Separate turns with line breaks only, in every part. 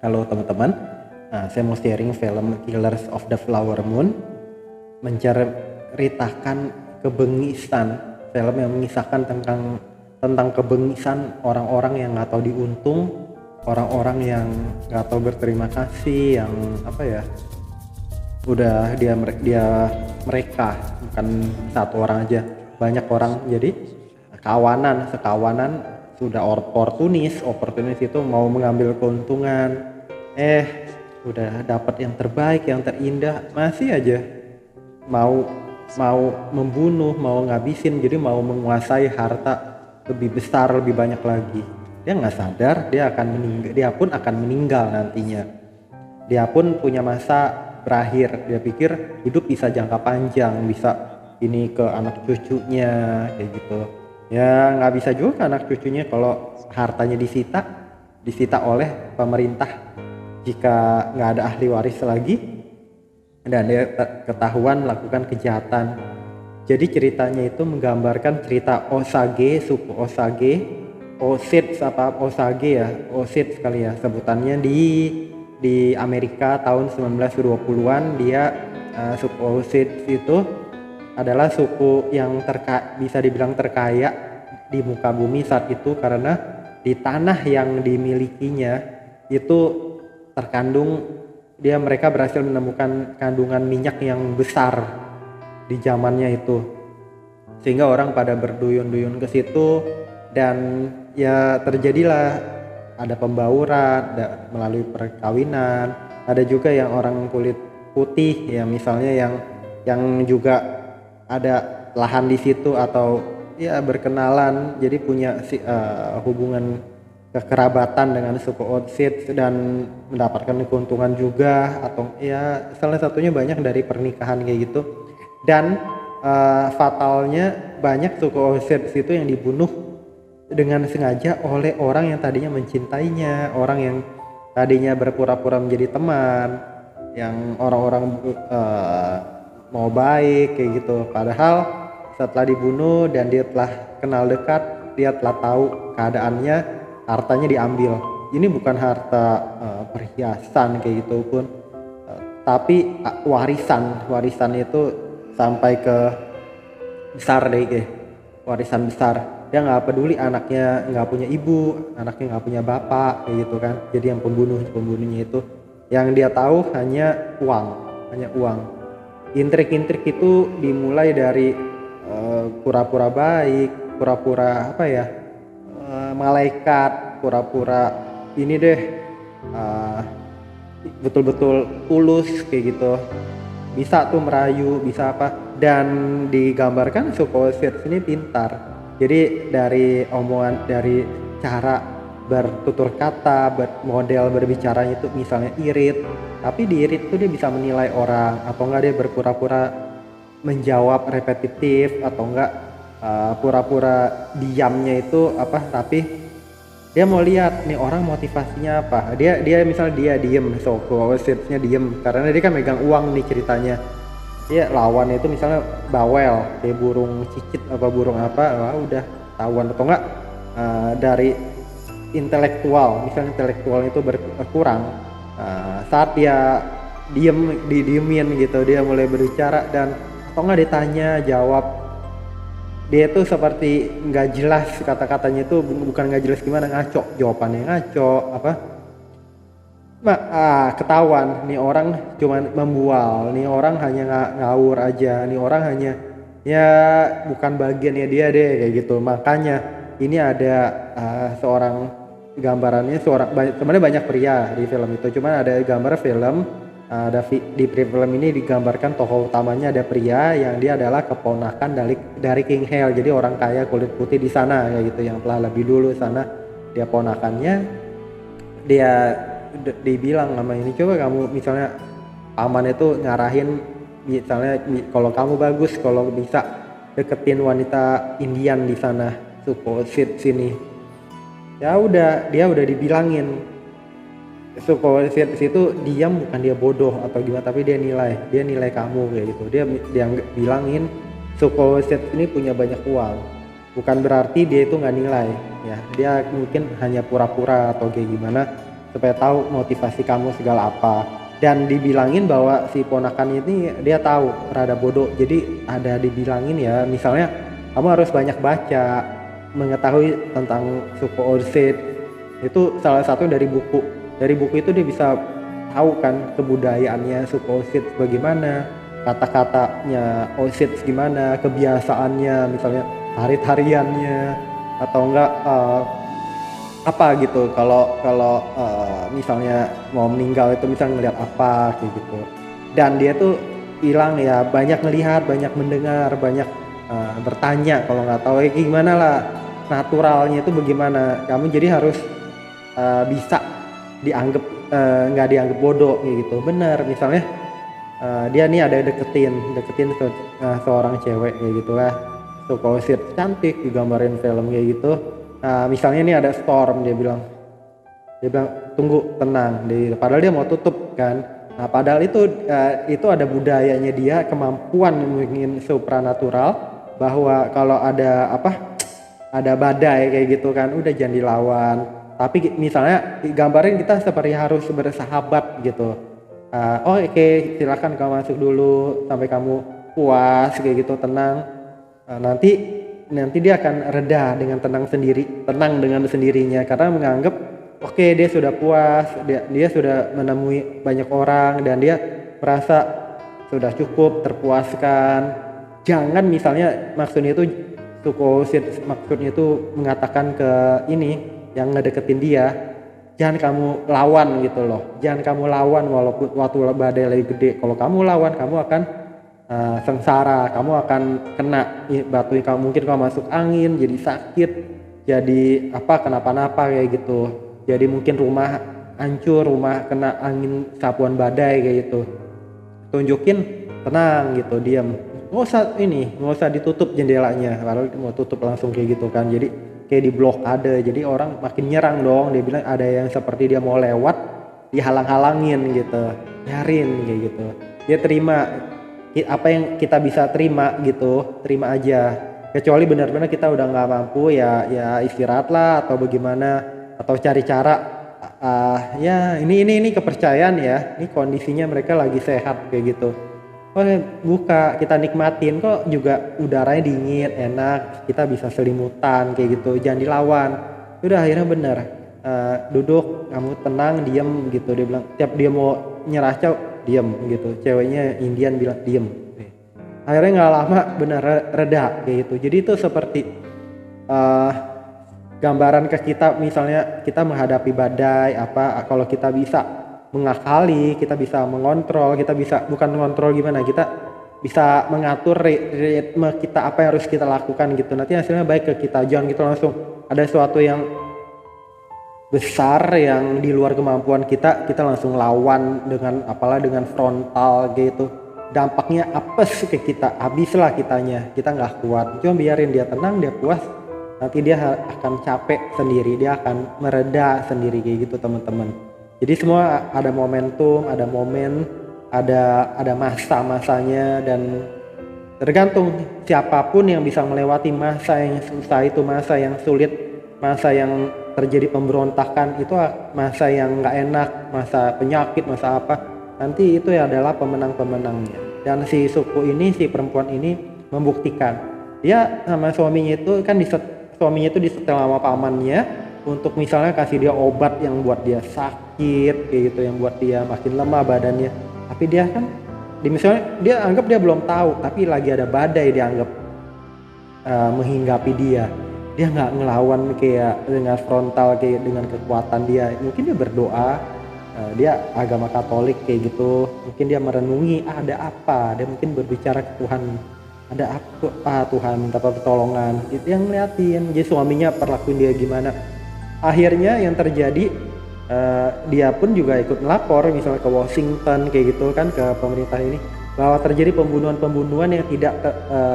Halo teman-teman, saya mau sharing film Killers of the Flower Moon, menceritakan kebengisan, film yang mengisahkan tentang kebengisan orang-orang yang nggak tahu diuntung, orang-orang yang nggak tahu berterima kasih, yang udah mereka bukan satu orang aja, banyak orang, jadi sekawanan sudah oportunis itu mau mengambil keuntungan, udah dapat yang terbaik, yang terindah, masih aja mau membunuh, mau ngabisin, jadi mau menguasai harta lebih besar, lebih banyak lagi. Dia nggak sadar dia pun akan meninggal nantinya. Dia pun punya masa berakhir. Dia pikir hidup bisa jangka panjang, bisa ini ke anak cucunya kayak gitu. Ya nggak bisa juga ke anak cucunya kalau hartanya disita oleh pemerintah. Jika nggak ada ahli waris lagi dan dia ketahuan melakukan kejahatan. Jadi ceritanya itu menggambarkan cerita Osage, suku Osage, Osage sekali ya sebutannya di Amerika tahun 1920-an. Dia suku Osage itu adalah suku yang bisa dibilang terkaya di muka bumi saat itu, karena di tanah yang dimilikinya itu mereka berhasil menemukan kandungan minyak yang besar di zamannya itu, sehingga orang pada berduyun-duyun ke situ, dan ya terjadilah ada pembauran melalui perkawinan. Ada juga yang orang kulit putih ya, misalnya yang juga ada lahan di situ atau ya berkenalan, jadi punya hubungan kekerabatan dengan suku Osage dan mendapatkan keuntungan juga, atau ya salah satunya banyak dari pernikahan kayak gitu. Dan fatalnya banyak suku Osage itu yang dibunuh dengan sengaja oleh orang yang tadinya mencintainya, orang yang tadinya berpura-pura menjadi teman, yang orang-orang mau baik kayak gitu. Padahal setelah dibunuh dan dia telah kenal dekat, dia telah tahu keadaannya, hartanya diambil. Ini bukan harta perhiasan kayak gitu pun, tapi warisan itu sampai ke besar deh, warisan besar. Dia nggak peduli anaknya nggak punya ibu, anaknya nggak punya bapak kayak gitu kan. Jadi yang pembunuhnya itu, yang dia tahu hanya uang. Intrik-intrik itu dimulai dari pura-pura baik, pura-pura malaikat, pura-pura ini deh, betul-betul tulus kayak gitu, bisa tuh merayu, bisa apa. Dan digambarkan suku Osage ini pintar, jadi dari omongan, dari cara bertutur kata, model berbicaranya itu misalnya irit, tapi di irit tuh dia bisa menilai orang, atau enggak dia berpura-pura menjawab repetitif, atau enggak pura-pura diamnya itu tapi dia mau lihat nih orang motivasinya apa. Dia misalnya dia diem, Osage-nya diem karena dia kan megang uang nih ceritanya. Dia lawan itu misalnya bawel, kayak burung cicit apa burung apa, udah tahuan. Atau enggak dari intelektual, misalnya intelektualnya itu berkurang, saat dia didiemin gitu, dia mulai berbicara, dan atau enggak ditanya jawab, dia tuh seperti nggak jelas, kata-katanya itu bukan nggak jelas gimana, ngaco, jawabannya ngaco ketahuan nih orang cuman membual, nih orang hanya ngawur aja, nih orang hanya ya bukan bagiannya dia deh kayak gitu. Makanya ini ada seorang gambarannya, sebenarnya banyak pria di film itu, cuman ada gambar film, di film ini digambarkan tokoh utamanya ada pria yang dia adalah keponakan dari King Hale, jadi orang kaya kulit putih di sana kayak gitu, yang telah lebih dulu sana. Dia ponakannya, dia dibilang sama ini, coba kamu misalnya paman itu ngarahin, misalnya kalau kamu bagus, kalau bisa deketin wanita Indian di sana, suku Osage sini. Ya udah, dia udah dibilangin suku Osage itu diam, bukan dia bodoh atau gimana, tapi dia nilai kamu kayak gitu. Dia bilangin suku Osage ini punya banyak uang, bukan berarti dia itu nggak nilai ya. Dia mungkin hanya pura-pura atau kayak gimana, supaya tahu motivasi kamu segala apa. Dan dibilangin bahwa si ponakan ini dia tahu rada bodoh, jadi ada dibilangin ya, misalnya kamu harus banyak baca, mengetahui tentang suku Osset. Itu salah satu dari buku itu dia bisa tahu kan kebudayaannya suku Osset bagaimana, kata-katanya Osset gimana, kebiasaannya, misalnya hari-hariannya, atau enggak apa gitu, kalau misalnya mau meninggal itu bisa ngelihat apa kayak gitu. Dan dia tuh bilang ya banyak ngelihat, banyak mendengar, banyak bertanya, kalau nggak tahu gimana lah naturalnya itu bagaimana. Kamu jadi harus bisa dianggap nggak dianggap bodoh kayak gitu. Bener, misalnya dia nih ada deketin seorang cewek kayak gitulah, suka Osset cantik digambarin film kayak gitu. Nah, misalnya ini ada storm, dia bilang tunggu, tenang, padahal dia mau tutup kan. Nah, padahal itu ada budayanya dia, kemampuan mungkin supranatural, bahwa kalau ada badai kayak gitu kan, udah jangan dilawan. Tapi misalnya gambarin kita seperti harus bersahabat gitu. Oke, silakan kamu masuk dulu sampai kamu puas kayak gitu, tenang. Nanti dia akan reda dengan tenang dengan sendirinya, karena menganggap oke, dia sudah puas, dia sudah menemui banyak orang dan dia merasa sudah cukup, terpuaskan. Jangan misalnya maksudnya itu mengatakan ke ini yang ngedeketin dia, jangan kamu lawan gitu loh, jangan kamu lawan walaupun waktu badai lagi gede. Kalau kamu lawan, kamu akan sengsara, kamu akan kena batu, mungkin kamu masuk angin, jadi sakit, jadi kenapa-napa kayak gitu. Jadi mungkin rumah hancur, rumah kena angin sapuan badai kayak gitu. Tunjukin tenang gitu, diam, nggak usah ditutup jendelanya, kalau mau tutup langsung kayak gitu kan. Jadi kayak di blokade, jadi orang makin nyerang dong. Dia bilang ada yang seperti dia mau lewat dihalang-halangin gitu, biarin kayak gitu. Dia terima apa yang kita bisa terima gitu, terima aja. Kecuali benar-benar kita udah nggak mampu ya istirahat lah atau bagaimana, atau cari cara. Ya ini kepercayaan ya, ini kondisinya mereka lagi sehat kayak gitu. Buka, kita nikmatin kok, juga udaranya dingin, enak, kita bisa selimutan kayak gitu, jangan dilawan. Udah akhirnya bener, duduk, kamu tenang, diem gitu. Dia bilang tiap dia mau nyerah diem gitu, ceweknya Indian bilang diem. Akhirnya nggak lama bener reda kayak gitu. Jadi itu seperti gambaran ke kita, misalnya kita menghadapi badai kalau kita bisa mengakali, kita bisa mengontrol, kita bisa bukan mengontrol gimana, kita bisa mengatur ritme kita, apa yang harus kita lakukan gitu. Nanti hasilnya baik ke kita. Jangan gitu langsung ada sesuatu yang besar yang di luar kemampuan kita langsung lawan dengan dengan frontal gitu. Dampaknya apes ke kita, habislah kitanya, kita nggak kuat. Cuma biarin dia tenang, dia puas, nanti dia akan capek sendiri, dia akan mereda sendiri kayak gitu teman-teman. Jadi semua ada momentum, ada momen, ada masa-masanya, dan tergantung siapapun yang bisa melewati masa yang susah itu, masa yang sulit, masa yang terjadi pemberontakan, itu masa yang nggak enak, masa penyakit, masa apa, nanti itu adalah pemenang-pemenangnya. Dan si perempuan ini membuktikan, dia sama suaminya itu kan suaminya itu disetel sama pamannya untuk misalnya kasih dia obat yang buat dia sakit kayak gitu, yang buat dia makin lemah badannya. Tapi dia kan misalnya dia anggap dia belum tahu, tapi lagi ada badai, dia anggap menghinggapi dia nggak ngelawan kayak dengan frontal, kayak dengan kekuatan dia. Mungkin dia berdoa, dia agama Katolik kayak gitu, mungkin dia merenungi ada apa, dia mungkin berbicara ke Tuhan, ada apa Tuhan, minta pertolongan, itu yang ngeliatin. Jadi suaminya perlakuin dia gimana. Akhirnya yang terjadi, dia pun juga ikut melapor misalnya ke Washington kayak gitu kan, ke pemerintah ini, bahwa terjadi pembunuhan yang tidak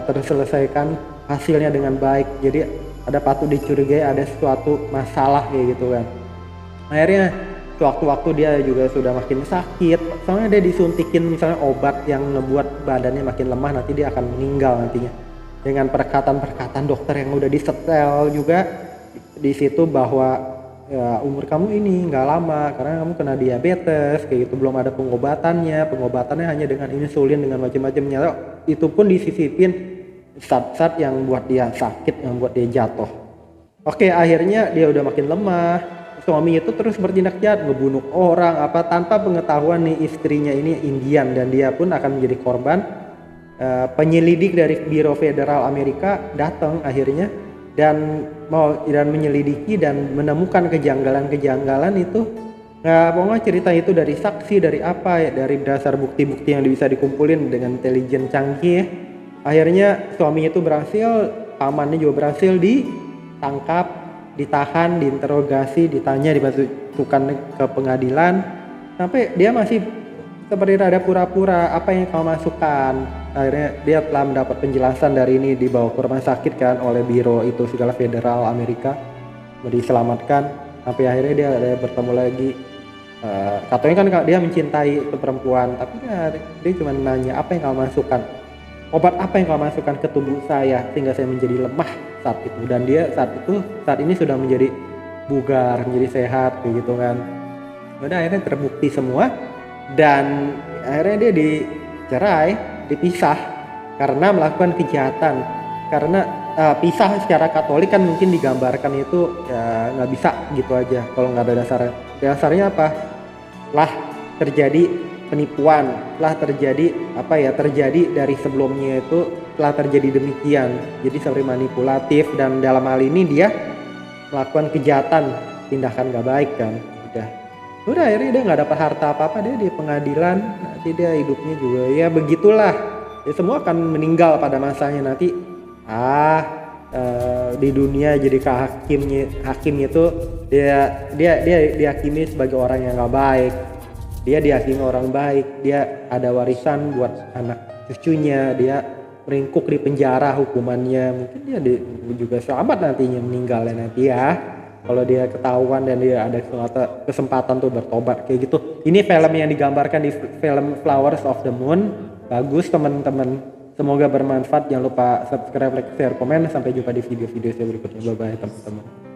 terselesaikan hasilnya dengan baik. Jadi ada patut dicurigai ada suatu masalah kayak gitu kan. Akhirnya sewaktu-waktu dia juga sudah makin sakit, soalnya dia disuntikin misalnya obat yang ngebuat badannya makin lemah, nanti dia akan meninggal nantinya. Dengan perkataan dokter yang udah disetel juga di situ, bahwa ya umur kamu ini nggak lama karena kamu kena diabetes kayak gitu, belum ada pengobatannya hanya dengan insulin dengan macam-macamnya. Itu pun disisipin zat-zat yang buat dia sakit, yang buat dia jatuh. Oke, akhirnya dia udah makin lemah. Suami itu terus bertindak jahat, ngebunuh orang apa tanpa pengetahuan nih istrinya ini Indian, dan dia pun akan menjadi korban. Penyelidik dari Biro Federal Amerika datang akhirnya dan menyelidiki dan menemukan kejanggalan itu. Nah, pokoknya cerita itu dari saksi, dari apa ya, dari dasar bukti-bukti yang bisa dikumpulin dengan intelijen canggih. Akhirnya suaminya itu berhasil, pamannya juga berhasil ditangkap, ditahan, diinterogasi, ditanya, dimasukkan ke pengadilan. Sampai dia masih seperti rada pura-pura, apa yang kau masukkan. Akhirnya dia telah mendapat penjelasan dari ini, dibawa ke rumah sakit kan oleh biro itu segala federal Amerika, diselamatkan. Sampai akhirnya dia bertemu lagi. Katanya kan dia mencintai itu perempuan, tapi dia cuma nanya, apa yang kau masukkan, obat apa yang kau masukkan ke tubuh saya sehingga saya menjadi lemah saat itu. Dan dia saat ini sudah menjadi bugar, menjadi sehat kayak gitu kan. Udah akhirnya terbukti semua, dan akhirnya dia dicerai, dipisah karena melakukan kejahatan. Karena pisah secara Katolik kan mungkin digambarkan itu ya nggak bisa gitu aja kalau nggak ada dasarnya. Dasarnya apa? Lah terjadi penipuan, telah terjadi terjadi dari sebelumnya itu telah terjadi demikian. Jadi seperti manipulatif, dan dalam hal ini dia melakukan kejahatan, tindakan gak baik kan. Udah akhirnya dia nggak dapat harta apa-apa, dia di pengadilan, nanti dia hidupnya juga ya begitulah. Ya semua akan meninggal pada masanya nanti. Di dunia jadi hakimnya itu dia dihakimi sebagai orang yang nggak baik. Dia dihakimi orang baik, dia ada warisan buat anak cucunya, dia meringkuk di penjara hukumannya, mungkin dia juga selamat nantinya meninggalnya nanti ya. Kalau dia ketahuan dan dia ada kesempatan tuh bertobat kayak gitu. Ini film yang digambarkan di film Flowers of the Moon. Bagus teman-teman. Semoga bermanfaat. Jangan lupa subscribe, like, share, komen. Sampai jumpa di video-video saya berikutnya. Bye bye teman-teman.